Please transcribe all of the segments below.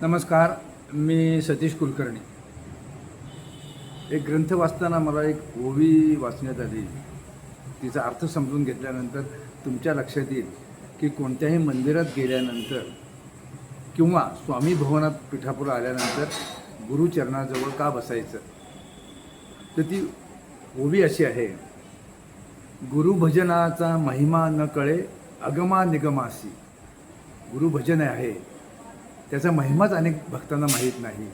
नमस्कार. मी सतीश कुलकर्णी. एक ग्रंथ वाचताना मला एक ओवी वाचण्यात आली. तिचा अर्थ समजून घेतल्यानंतर तुमच्या लक्षात येईल की कोणत्याही मंदिरात गेल्यानंतर किंवा स्वामी भवनात पिठापुर आल्यानंतर गुरुचरणाजवळ का बसायचं. तर ती ओवी अशी आहे, गुरुभजनाचा महिमा न कळे अगमा निगमासी. गुरुभजन आहे, त्याचा महिमाच अनेक भक्तांना माहीत नाही.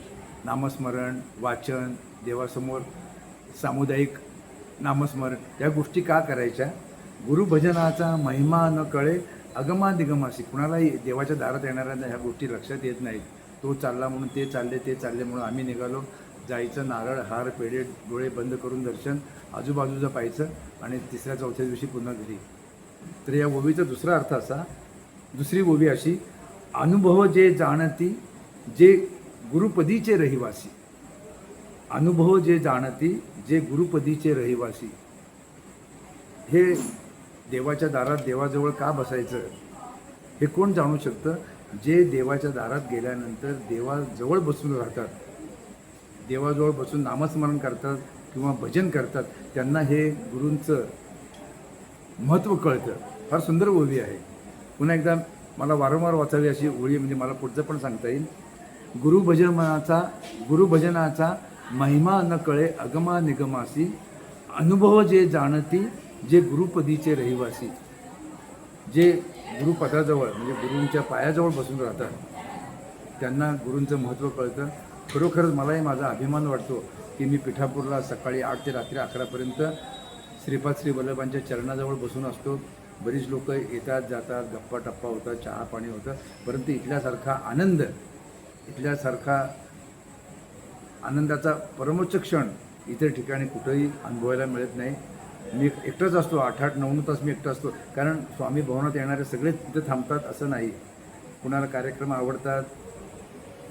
नामस्मरण, वाचन, देवासमोर सामुदायिक नामस्मरण या गोष्टी का करायच्या. गुरुभजनाचा महिमा न कळे अगमा निगमासी. कुणालाही देवाच्या दारात येणाऱ्यांना ह्या गोष्टी लक्षात येत नाहीत. तो चालला म्हणून ते चालले म्हणून आम्ही निघालो. जायचं, नारळ हार पेढे डोळे बंद करून दर्शन, आजूबाजूचं पाहायचं आणि तिसऱ्या चौथ्या दिवशी पुन्हा घरी. तर या ओवीचा दुसरा अर्थ असा, दुसरी ओवी अशी, अनुभव जे जाणती जे गुरुपदीचे रहिवासी. अनुभव जे जाणती जे गुरुपदीचे रहिवासी. हे देवाच्या दारात देवाजवळ का बसायचं हे कोण जाणू शकतं. जे देवाच्या दारात गेल्यानंतर देवाजवळ बसून राहतात, देवाजवळ बसून नामस्मरण करतात किंवा भजन करतात, त्यांना हे गुरूंचं महत्त्व कळतं. फार सुंदर ओवी आहे. पुन्हा एकदा मला वारंवार वाचावी अशी ओळी, म्हणजे मला पुढचं पण सांगता येईल. गुरुभजनाचा महिमा न कळे अगमा निगमासी. अनुभव जे जाणती जे गुरुपदीचे रहिवासी. जे गुरुपदाजवळ म्हणजे गुरूंच्या पायाजवळ बसून राहतात त्यांना गुरूंचं महत्त्व कळतं. खरोखरच मलाही माझा अभिमान वाटतो की मी पिठापूरला सकाळी 8 ते रात्री 11पर्यंत श्रीपाद श्री वल्लभांच्या चरणाजवळ बसून असतो. बरीच लोक येतात जातात, गप्पा टप्पा होतात, चहा पाणी होतं, परंतु इथल्यासारखा आनंद, इथल्यासारखा आनंदाचा परमोच्च क्षण इतर ठिकाणी कुठंही अनुभवायला मिळत नाही. मी एकटाच असतो, 8-8, 9 तास मी एकटा असतो. कारण स्वामी भवनात येणारे सगळे तिथे थांबतात असं नाही. कुणाला कार्यक्रम आवडतात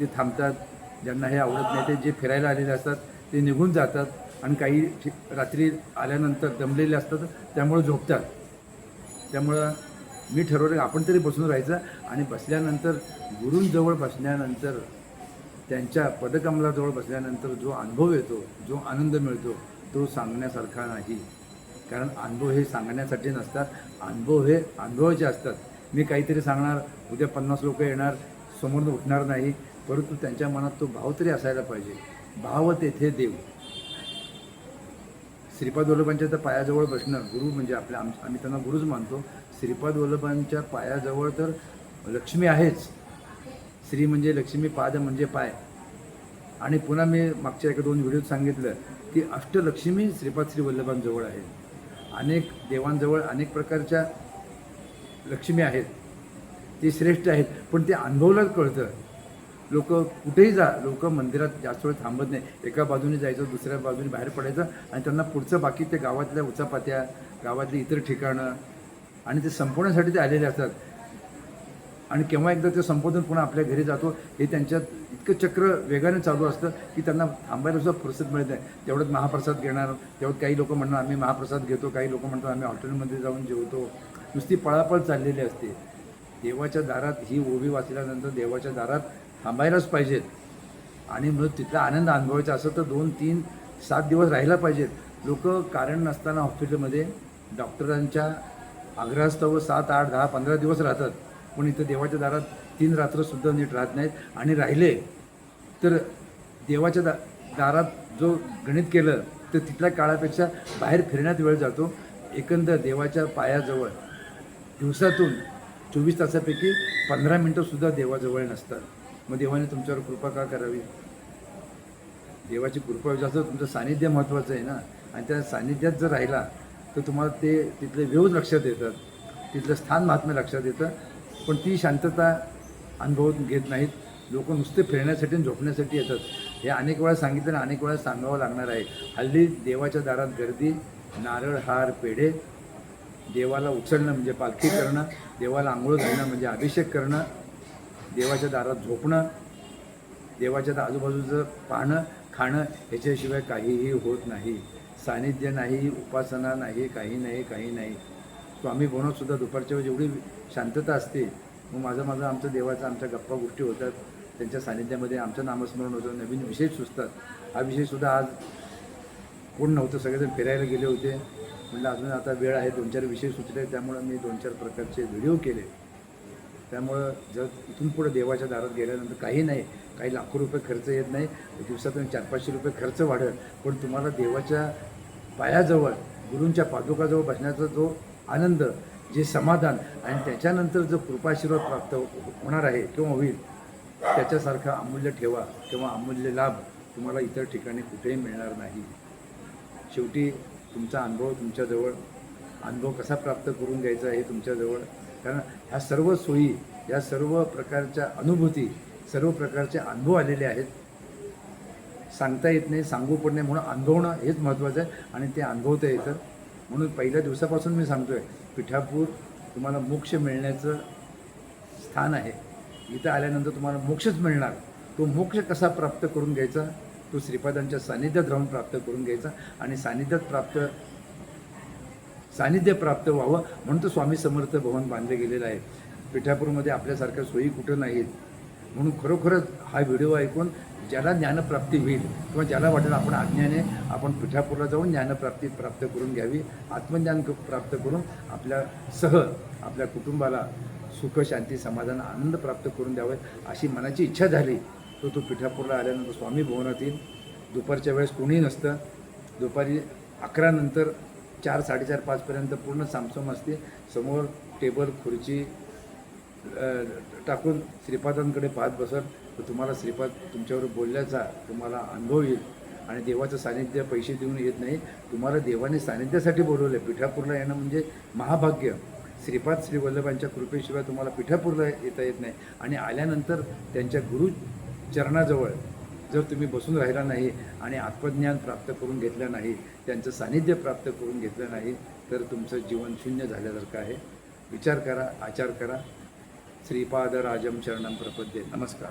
ते थांबतात, ज्यांना हे आवडत नाही ते जे फिरायला आलेले असतात ते निघून जातात आणि काही रात्री आल्यानंतर दमलेले असतात त्यामुळे झोपतात. त्यामुळं मी ठरवलं आपण तरी बसून राहायचं आणि बसल्यानंतर गुरूंजवळ बसल्यानंतर त्यांच्या पदकमलाजवळ बसल्यानंतर जो अनुभव येतो, जो आनंद मिळतो तो सांगण्यासारखा नाही. कारण अनुभव हे सांगण्यासाठी नसतात, अनुभव हे अनुभवाचे असतात. मी काहीतरी सांगणार, उद्या 50 लोक येणार, समोर उठणार नाही, परंतु त्यांच्या मनात तो भाव तरी असायला पाहिजे. भाव तेथे देव. श्रीपाद वल्लभांच्या तर पायाजवळ बसणं, गुरु म्हणजे आम्ही त्यांना गुरुच मानतो. श्रीपाद वल्लभांच्या पायाजवळ तर लक्ष्मी आहेच. श्री म्हणजे लक्ष्मी, पाद म्हणजे पाय. आणि पुन्हा मी मागच्या 1-2 व्हिडिओत सांगितलं की अष्टलक्ष्मी श्रीपाद श्री वल्लभांजवळ आहे. अनेक देवांजवळ अनेक प्रकारच्या लक्ष्मी आहेत, ती श्रेष्ठ आहेत, पण ते अनुभवलाच कळतं. लोक कुठेही जा, लोक मंदिरात जास्त वेळ थांबत नाही. एका बाजूने जायचं, दुसऱ्या बाजूने बाहेर पडायचं आणि त्यांना पुढचं बाकी ते गावातल्या उचापात्या, गावातली इतर ठिकाणं आणि ते संपवण्यासाठी ते आलेले असतात. आणि केव्हा एकदा ते संपवून पुन्हा आपल्या घरी जातो, हे त्यांच्यात इतकं चक्र वेगाने चालू असतं की त्यांना थांबायला सुद्धा फुरसत मिळत नाही. तेवढ्यात महाप्रसाद घेणार, तेवढ्यात काही लोक म्हणणार आम्ही महाप्रसाद घेतो, काही लोक म्हणतात आम्ही हॉटेलमध्ये जाऊन जेवतो. नुसती पळापळ चाललेली असते. देवाच्या दारात ही ओवी वाचल्यानंतर देवाच्या दारात थांबायलाच पाहिजेत. आणि मग तिथला आनंद अनुभवायचा असं तर 2, 3, 7 दिवस राहायला पाहिजेत. लोक कारण नसताना हॉस्पिटलमध्ये डॉक्टरांच्या आग्रहास्तव 7, 8, 10, 15 दिवस राहतात, पण इथं देवाच्या दारात 3 रात्रंसुद्धा नीट राहत नाहीत. आणि राहिले तर देवाच्या दारात जो गणित केलं तर तिथल्या काळापेक्षा बाहेर फिरण्यात वेळ जातो. एकंदर देवाच्या पायाजवळ दिवसातून 24 तासापैकी 15 मिनटंसुद्धा देवाजवळ नसतात. मग देवाने तुमच्यावर कृपा का करावी. देवाची कृपा जास्त, तुमचं सानिध्य महत्त्वाचं आहे ना. आणि त्या सानिध्यात जर राहिला तर तुम्हाला ते तिथले व्यूज लक्षात येतात, तिथलं स्थान महात्म्य लक्षात येतं. पण ती शांतता अनुभवून घेत नाहीत. लोक नुसते फिरण्यासाठी आणि झोपण्यासाठी येतात. हे अनेक वेळा सांगितलं आणि अनेक वेळा सांगावं लागणार आहे. हल्ली देवाच्या दारात गर्दी, नारळ हार पेढे, देवाला उचलणं म्हणजे पालखी करणं, देवाला आंघोळ घालणं म्हणजे अभिषेक करणं, देवाच्या दारात झोपणं, देवाच्या आजूबाजूचं पाहणं खाणं, ह्याच्याशिवाय काहीही होत नाही. सानिध्य नाही, उपासना नाही, काही नाही. स्वामी भवनातसुद्धा दुपारच्या वेळी एवढी शांतता असते. मग माझं आमचं देवाचं आमच्या गप्पा गोष्टी होतात, त्यांच्या सानिध्यामध्ये आमचं नामस्मरण होतं, नवीन विषय सुचतात. हा विषयसुद्धा आज कोण नव्हतं, सगळेजण फिरायला गेले होते. म्हटलं अजून आता वेळ आहे, 2-4 विषय सुचले, त्यामुळं मी 2-4 प्रकारचे व्हिडिओ केले. त्यामुळं जर इथून पुढे देवाच्या दारात गेल्यानंतर काही नाही, काही लाखो रुपये खर्च येत नाही, दिवसातून 400-500 रुपये खर्च वाढेल, पण तुम्हाला देवाच्या पायाजवळ, गुरूंच्या पादुकाजवळ बसण्याचा जो आनंद, जे समाधान आणि त्याच्यानंतर जो कृपाशीर्वाद प्राप्त होणार आहे किंवा होईल, त्याच्यासारखा अमूल्य ठेवा किंवा अमूल्य लाभ तुम्हाला इतर ठिकाणी कुठेही मिळणार नाही. शेवटी तुमचा अनुभव तुमच्याजवळ, अनुभव कसा प्राप्त करून घ्यायचा हे तुमच्याजवळ. कारण ह्या सर्व सोयी, या सर्व प्रकारच्या अनुभूती, सर्व प्रकारचे अनुभव आलेले आहेत. सांगता येत नाही, सांगू पण नाही, म्हणून अनुभवणं हेच महत्त्वाचं आहे आणि ते अनुभवता येतं. म्हणून पहिल्या दिवसापासून मी सांगतो आहे, पिठापूर तुम्हाला मोक्ष मिळण्याचं स्थान आहे. इथं आल्यानंतर तुम्हाला मोक्षच मिळणार. तो मोक्ष कसा प्राप्त करून घ्यायचा, तो श्रीपादांच्या सानिध्यात राहून प्राप्त करून घ्यायचा आणि सानिध्य प्राप्त व्हावं म्हणून तो स्वामी समर्थ भवन बांधले गेलेलं आहे. पिठापूरमध्ये आपल्यासारख्या सोयी कुठं नाहीत. म्हणून खरोखरच हा व्हिडिओ ऐकून ज्याला ज्ञानप्राप्ती होईल किंवा ज्याला वाटेल आपण आज्ञाने आपण पिठापूरला जाऊन ज्ञानप्राप्ती प्राप्त करून घ्यावी, आत्मज्ञान प्राप्त करून आपल्या कुटुंबाला सुख, शांती, समाधान, आनंद प्राप्त करून द्यावे अशी मनाची इच्छा झाली, तो पिठापूरला आल्यानंतर स्वामी भवनात येईल. दुपारच्या वेळेस कोणीही नसतं. दुपारी 11 नंतर 4, 4:30, 5पर्यंत पूर्ण सामसूम असते. समोर टेबल, खुर्ची टाकून श्रीपादांकडे पाहत बसल तर तुम्हाला श्रीपाद तुमच्यावर बोलल्याचा तुम्हाला अनुभव येईल. आणि देवाचं सानिध्य पैसे देऊन येत नाही, तुम्हाला देवाने सानिध्यासाठी बोलवलं. पिठापूरला येणं म्हणजे महाभाग्य. श्रीपाद श्री वल्लभांच्या कृपेशिवाय तुम्हाला पिठापूरला येता येत नाही. आणि आल्यानंतर त्यांच्या गुरु चरणाजवळ जर तुम्ही बसून राहिला नाही आणि आत्मज्ञान प्राप्त करून घेतलं नाही, त्यांचं सानिध्य प्राप्त करून घेतलं नाही, तर तुमचं जीवन शून्य झाल्यासारखं आहे. विचार करा, आचार करा. श्रीपादराजम शरणम प्रपद्ये. नमस्कार.